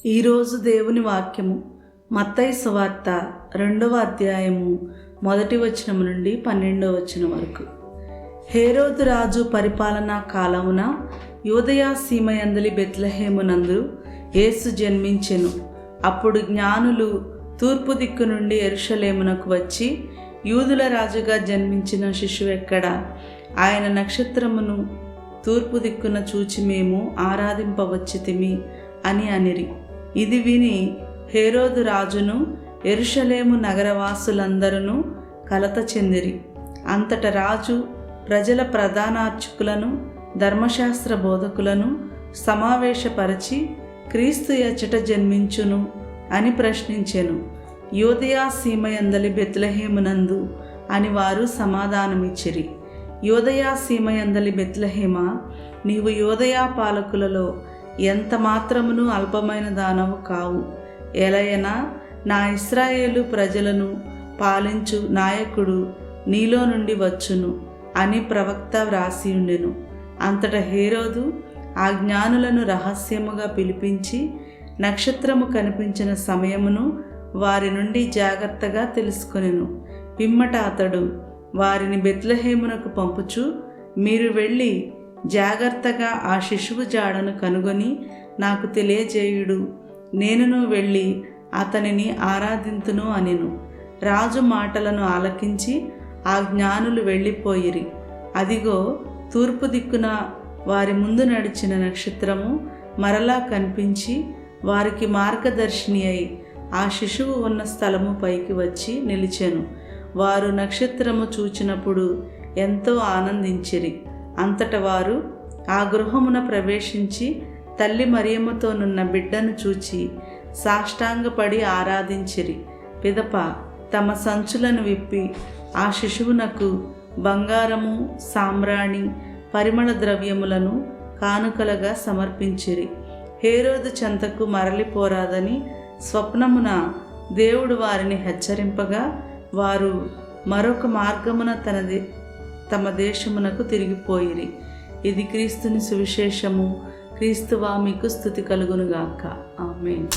ఈరోజు దేవుని వాక్యము మత్తయి సువార్త 2వ అధ్యాయము 1వ వచనం నుండి 12వ వచనం వరకు. హేరోదు రాజు పరిపాలనా కాలమున యూదయ సీమయందలి బెత్లెహేమునందు యేసు జన్మించెను. అప్పుడు జ్ఞానులు తూర్పు దిక్కు నుండి యెరూషలేమునకు వచ్చి, యూదుల రాజుగా జన్మించిన శిశువెక్కడా? ఆయన నక్షత్రమును తూర్పు దిక్కున చూచి మేము ఆరాధింపవచ్చితిమి అని అనిరి. ఇది విని హేరోదు రాజును యెరూషలేము నగరవాసులందరూ కలత చెందిరి. అంతట రాజు ప్రజల ప్రధానార్చకులను ధర్మశాస్త్ర బోధకులను సమావేశపరచి, క్రీస్తు ఎచ్చట జన్మించును అని ప్రశ్నించెను. యూదయ సీమయందలి బెత్లెహేమునందు అని వారు సమాధానమిచ్చిరి. యూదయ సీమయందలి బెత్లెహేమా, నీవు యూదయ పాలకులలో ఎంత మాత్రమును అల్పమైన దానవు కావు. ఎలయనా నా ఇశ్రాయేలు ప్రజలను పాలించు నాయకుడు నీలో నుండి వచ్చును అని ప్రవక్త వ్రాసి ఉండెను. అంతట హేరోదు ఆ జ్ఞానులను రహస్యముగా పిలిపించి నక్షత్రము కనిపించిన సమయమును వారి నుండి జాగ్రత్తగా తెలుసుకొనెను. పిమ్మట అతడు వారిని బెత్లెహేమునకు పంపుచు, మీరు వెళ్ళి జాగ్రత్తగా ఆ శిశువు జాడను కనుగొని నాకు తెలియజేయుడు, నేనును వెళ్ళి అతనిని ఆరాధింతును అనెను. రాజు మాటలను ఆలకించి ఆ జ్ఞానులు వెళ్ళిపోయిరి. అదిగో, తూర్పు దిక్కున వారి ముందు నడిచిన నక్షత్రము మరలా కనిపించి వారికి మార్గదర్శిని అయి ఆ శిశువు ఉన్న స్థలము పైకి వచ్చి నిలిచెను. వారు నక్షత్రము చూచినప్పుడు ఎంతో ఆనందించిరి. అంతట వారు ఆ గృహమున ప్రవేశించి తల్లి మరియమ్మతోనున్న బిడ్డను చూచి సాష్టాంగపడి ఆరాధించిరి. పిదప తమ సంచులను విప్పి ఆ శిశువునకు బంగారము, సాంబ్రాణి, పరిమళ ద్రవ్యములను కానుకలుగా సమర్పించిరి. హేరోదు చెంతకు మరలిపోరాదని స్వప్నమున దేవుడు వారిని హెచ్చరింపగా వారు మరొక మార్గమున తమ దేశమునకు తిరిగిపోయిరి. ఇది క్రీస్తుని సువిశేషము. క్రీస్తువా మీకు స్తుతి కలుగునుగాక. ఆమేన్.